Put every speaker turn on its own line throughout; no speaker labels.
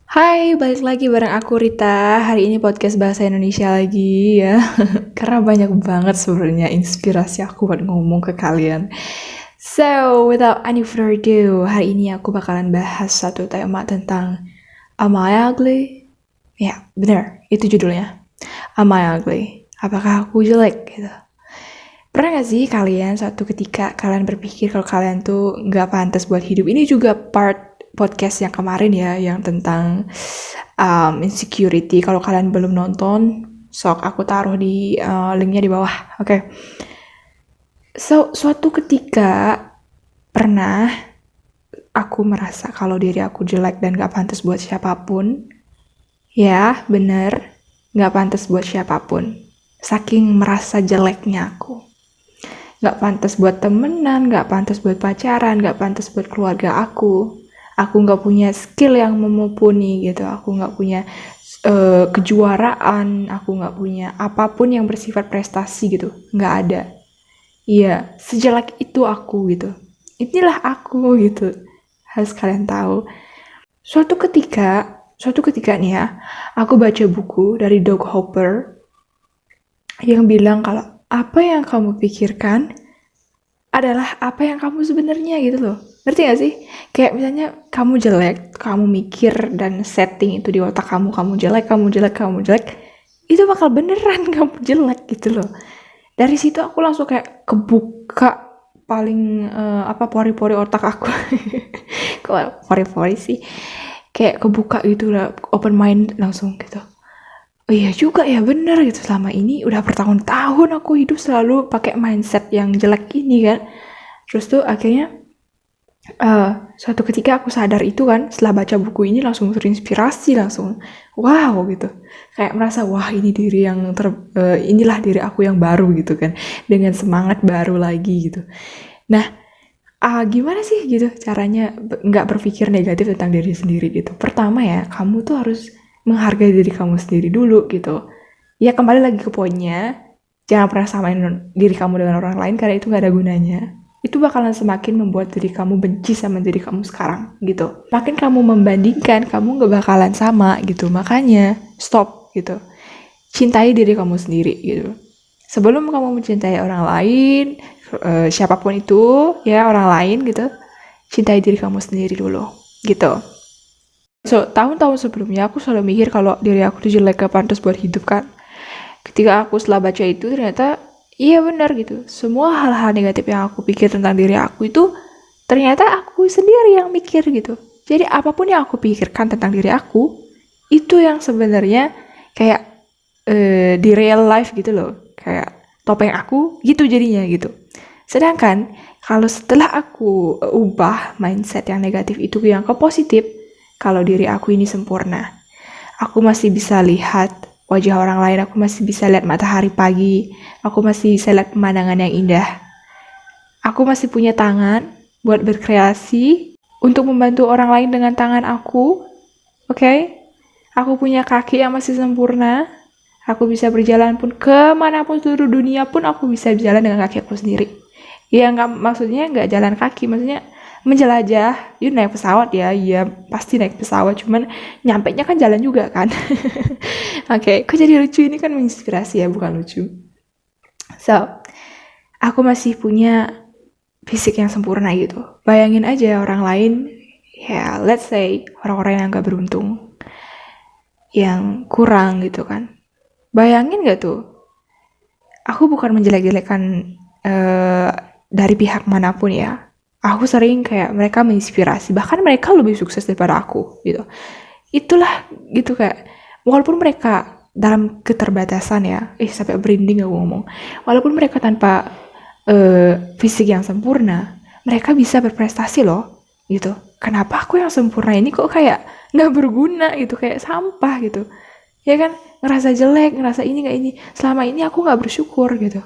Hai, balik lagi bareng aku Rita. Hari ini podcast bahasa Indonesia lagi ya. Karena banyak banget sebenarnya inspirasi aku buat ngomong ke kalian. So, without any further ado, hari ini aku bakalan bahas satu tema tentang Am I ugly? Ya, bener. Itu judulnya. Am I ugly? Apakah aku jelek gitu? Pernah gak sih kalian suatu ketika kalian berpikir kalau kalian tuh gak pantas buat hidup? Ini juga part podcast yang kemarin ya, yang tentang insecurity. Kalau kalian belum nonton, sok aku taruh di linknya di bawah. Oke. So, suatu ketika pernah aku merasa kalau diri aku jelek dan gak pantas buat siapapun. Ya, bener. Gak pantas buat siapapun. Saking merasa jeleknya aku. Gak pantas buat temenan, gak pantas buat pacaran, gak pantas buat keluarga aku. Aku gak punya skill yang memumpuni gitu. Aku gak punya kejuaraan. Aku gak punya apapun yang bersifat prestasi gitu. Gak ada. Iya, sejelek itu aku gitu. Inilah aku gitu. Harus kalian tahu. Suatu ketika nih ya, aku baca buku dari Doug Hopper yang bilang kalau apa yang kamu pikirkan adalah apa yang kamu sebenarnya gitu loh. Ngerti gak sih? Kayak misalnya kamu jelek, kamu mikir dan setting itu di otak kamu jelek, itu bakal beneran kamu jelek gitu loh. Dari situ aku langsung kayak kebuka paling pori-pori otak aku. Kok pori-pori sih? Kayak kebuka gitu lah, open mind langsung gitu. Oh iya juga ya, bener gitu. Selama ini udah bertahun-tahun aku hidup selalu pakai mindset yang jelek ini kan. Terus tuh akhirnya suatu ketika aku sadar itu kan, setelah baca buku ini langsung terinspirasi, langsung wow gitu. Kayak merasa wah ini diri yang inilah diri aku yang baru gitu kan. Dengan semangat baru lagi gitu. Nah, gimana sih gitu caranya nggak berpikir negatif tentang diri sendiri gitu. Pertama ya, kamu tuh harus menghargai diri kamu sendiri dulu gitu. Ya kembali lagi ke poinnya, jangan pernah samain diri kamu dengan orang lain karena itu gak ada gunanya. Itu bakalan semakin membuat diri kamu benci sama diri kamu sekarang gitu. Makin kamu membandingkan, kamu gak bakalan sama gitu. Makanya stop gitu. Cintai diri kamu sendiri gitu. Sebelum kamu mencintai orang lain, siapapun itu ya orang lain gitu, cintai diri kamu sendiri dulu gitu. So, tahun-tahun sebelumnya aku selalu mikir kalau diri aku tuh jelek, gak pantas buat hidup kan. Ketika aku setelah baca itu ternyata iya benar gitu. Semua hal-hal negatif yang aku pikir tentang diri aku itu ternyata aku sendiri yang mikir gitu. Jadi apapun yang aku pikirkan tentang diri aku itu yang sebenarnya kayak di real life gitu loh. Kayak topeng aku gitu jadinya gitu. Sedangkan kalau setelah aku ubah mindset yang negatif itu ke yang ke positif, kalau diri aku ini sempurna. Aku masih bisa lihat wajah orang lain, aku masih bisa lihat matahari pagi, aku masih bisa lihat pemandangan yang indah. Aku masih punya tangan buat berkreasi untuk membantu orang lain dengan tangan aku. Oke? Aku punya kaki yang masih sempurna. Aku bisa berjalan pun kemanapun seluruh dunia pun aku bisa berjalan dengan kaki aku sendiri. Ya maksudnya nggak jalan kaki, maksudnya menjelajah. You naik pesawat ya, iya pasti naik pesawat, cuman nyampe nya kan jalan juga kan. Oke, kok jadi lucu, ini kan menginspirasi ya, bukan lucu. So, aku masih punya fisik yang sempurna gitu. Bayangin aja orang lain, ya let's say orang-orang yang gak beruntung, yang kurang gitu kan. Bayangin gak tuh, aku bukan menjelek-jelekan dari pihak manapun ya. Aku sering kayak mereka menginspirasi, bahkan mereka lebih sukses daripada aku gitu. Itulah gitu kayak, walaupun mereka dalam keterbatasan ya, sampai berinding aku ngomong. Walaupun mereka tanpa fisik yang sempurna, mereka bisa berprestasi loh gitu. Kenapa aku yang sempurna ini kok kayak nggak berguna gitu, kayak sampah gitu. Ya kan, ngerasa jelek, ngerasa ini gak ini. Selama ini aku gak bersyukur gitu.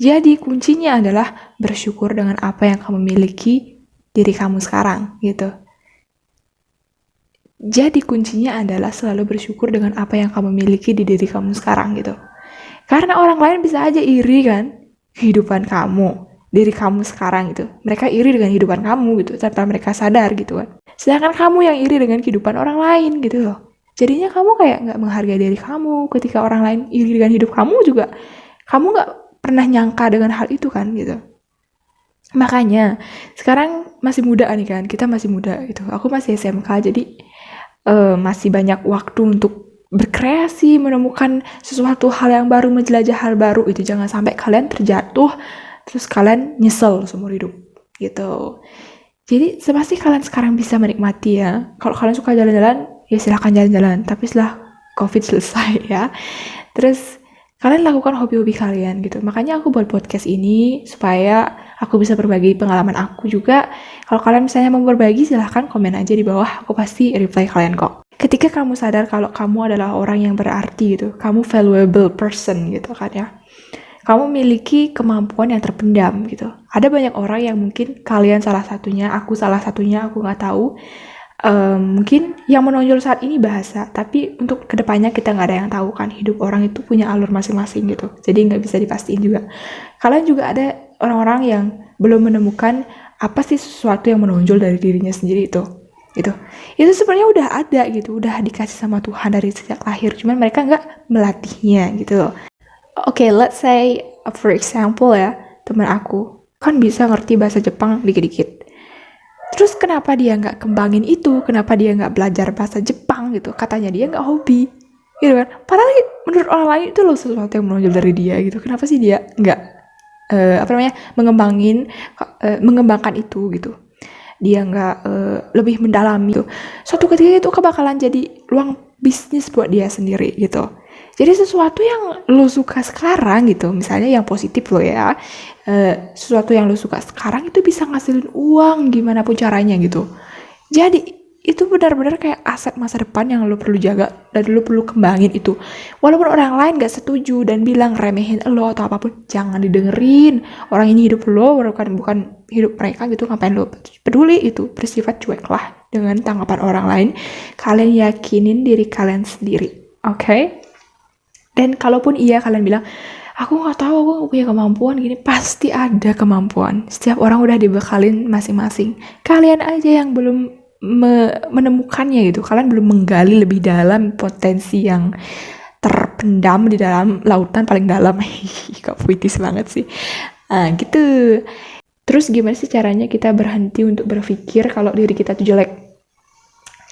Jadi kuncinya adalah bersyukur dengan apa yang kamu miliki diri kamu sekarang gitu. Jadi kuncinya adalah selalu bersyukur dengan apa yang kamu miliki di diri kamu sekarang gitu. Karena orang lain bisa aja iri kan kehidupan kamu, diri kamu sekarang gitu. Mereka iri dengan kehidupan kamu gitu tanpa mereka sadar gitu kan. Sedangkan kamu yang iri dengan kehidupan orang lain gitu loh. Jadinya kamu kayak nggak menghargai diri kamu. Ketika orang lain iri dengan hidup kamu juga, kamu nggak pernah nyangka dengan hal itu kan gitu. Makanya sekarang masih muda nih kan, kita masih muda gitu. Aku masih SMK, jadi masih banyak waktu untuk berkreasi, menemukan sesuatu hal yang baru, menjelajah hal baru itu. Jangan sampai kalian terjatuh terus kalian nyesel seumur hidup gitu. Jadi pasti kalian sekarang bisa menikmati ya. Kalau kalian suka jalan-jalan, ya silahkan jalan-jalan. Tapi setelah COVID selesai ya. Terus kalian lakukan hobi-hobi kalian gitu. Makanya aku buat podcast ini supaya aku bisa berbagi pengalaman aku juga. Kalau kalian misalnya mau berbagi, silahkan komen aja di bawah. Aku pasti reply kalian kok. Ketika kamu sadar kalau kamu adalah orang yang berarti gitu, kamu valuable person gitu kan ya. Kamu memiliki kemampuan yang terpendam gitu. Ada banyak orang yang mungkin kalian salah satunya, aku salah satunya, aku nggak tahu. Mungkin yang menonjol saat ini bahasa, tapi untuk kedepannya kita nggak ada yang tahu kan. Hidup orang itu punya alur masing-masing gitu. Jadi nggak bisa dipastiin juga. Kalian juga ada orang-orang yang belum menemukan apa sih sesuatu yang menonjol dari dirinya sendiri itu sebenarnya udah ada gitu, udah dikasih sama Tuhan dari sejak lahir, cuman mereka nggak melatihnya gitu. Oke, let's say for example ya, teman aku kan bisa ngerti bahasa Jepang dikit-dikit. Terus kenapa dia nggak kembangin itu? Kenapa dia nggak belajar bahasa Jepang gitu? Katanya dia nggak hobi, gitu kan? Padahal menurut orang lain itu loh sesuatu yang menonjol dari dia gitu. Kenapa sih dia nggak mengembangkan itu gitu? Dia nggak lebih mendalami gitu. Suatu ketika itu bakalan jadi ruang bisnis buat dia sendiri gitu. Jadi sesuatu yang lo suka sekarang gitu, misalnya yang positif lo ya, sesuatu yang lo suka sekarang itu bisa ngasilin uang gimana pun caranya gitu. Jadi itu benar-benar kayak aset masa depan yang lo perlu jaga dan lo perlu kembangin itu. Walaupun orang lain gak setuju dan bilang remehin lo atau apapun, jangan didengerin. Orang ini hidup lo, bukan hidup mereka gitu, ngapain lo peduli itu. Bersifat cuek lah dengan tanggapan orang lain. Kalian yakinin diri kalian sendiri, oke? Dan kalaupun iya kalian bilang, aku nggak tahu, aku nggak punya kemampuan gini, pasti ada kemampuan. Setiap orang udah dibekalin masing-masing. Kalian aja yang belum menemukannya gitu. Kalian belum menggali lebih dalam potensi yang terpendam di dalam lautan paling dalam. Kok puitis banget sih. Gitu. Terus gimana sih caranya kita berhenti untuk berpikir kalau diri kita tuh jelek?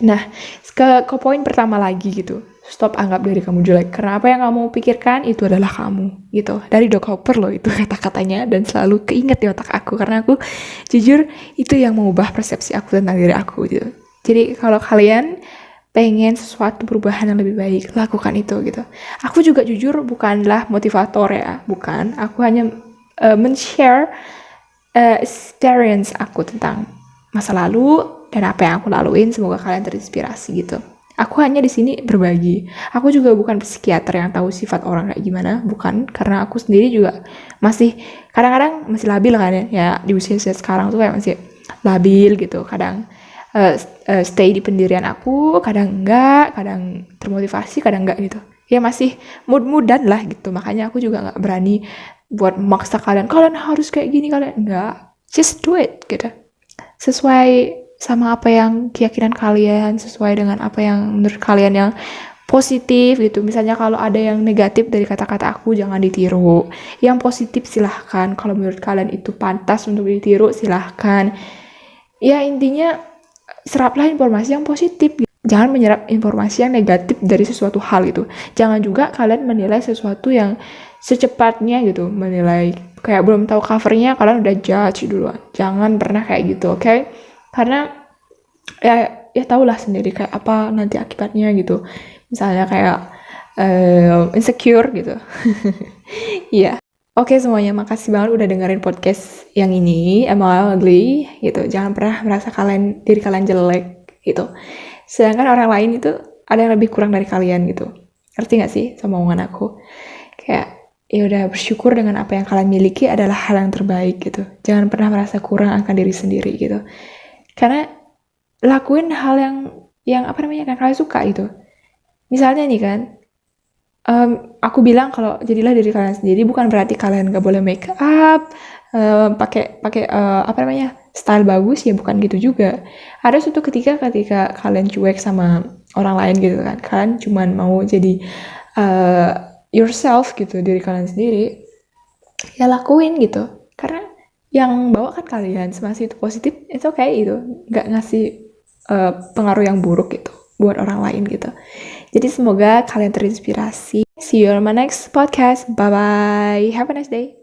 Nah, ke poin pertama lagi gitu. Stop anggap diri kamu jelek. Karena apa yang kamu pikirkan itu adalah kamu gitu. Dari Doc Hopper loh itu kata-katanya, dan selalu keinget di otak aku karena aku jujur itu yang mengubah persepsi aku tentang diri aku gitu. Jadi kalau kalian pengen sesuatu perubahan yang lebih baik, lakukan itu gitu. Aku juga jujur bukanlah motivator ya, bukan. Aku hanya men-share experience aku tentang masa lalu dan apa yang aku laluin. Semoga kalian terinspirasi gitu. Aku hanya di sini berbagi. Aku juga bukan psikiater yang tahu sifat orang kayak gimana, bukan. Karena aku sendiri juga masih kadang-kadang masih labil kan ya di usia sekarang tuh kayak masih labil gitu. Kadang stay di pendirian aku, kadang enggak, kadang termotivasi, kadang enggak gitu. Ya masih mood-moodan lah gitu. Makanya aku juga nggak berani buat memaksa kalian harus kayak gini, kalian enggak. Just do it gitu. Sesuai sama apa yang keyakinan kalian, sesuai dengan apa yang menurut kalian yang positif gitu. Misalnya kalau ada yang negatif dari kata-kata aku, jangan ditiru. Yang positif silahkan. Kalau menurut kalian itu pantas untuk ditiru, silahkan. Ya intinya seraplah informasi yang positif. Jangan menyerap informasi yang negatif dari sesuatu hal gitu. Jangan juga kalian menilai sesuatu yang secepatnya gitu, menilai kayak belum tahu covernya kalian udah judge duluan. Jangan pernah kayak gitu, oke? Karena ya tahulah sendiri kayak apa nanti akibatnya gitu. Misalnya kayak insecure gitu. Iya. Oke semuanya, makasih banget udah dengerin podcast yang ini, Am I Ugly gitu. Jangan pernah merasa diri kalian jelek gitu. Sedangkan orang lain itu ada yang lebih kurang dari kalian gitu. Ngerti gak sih sama omongan aku? Kayak ya udah, bersyukur dengan apa yang kalian miliki adalah hal yang terbaik gitu. Jangan pernah merasa kurang akan diri sendiri gitu. Karena lakuin hal yang apa namanya kan kalian suka gitu. Misalnya nih kan, aku bilang kalau jadilah diri kalian sendiri, bukan berarti kalian gak boleh make up, pakai apa namanya style bagus, ya bukan gitu juga. Ada suatu ketika kalian cuek sama orang lain gitu kan. Kalian cuman mau jadi yourself gitu, diri kalian sendiri, ya lakuin gitu. Karena yang bawa kan kalian, semasa itu positif, itu kayak itu nggak ngasih pengaruh yang buruk gitu buat orang lain gitu. Jadi semoga kalian terinspirasi. See you on my next podcast. Bye bye. Have a nice day.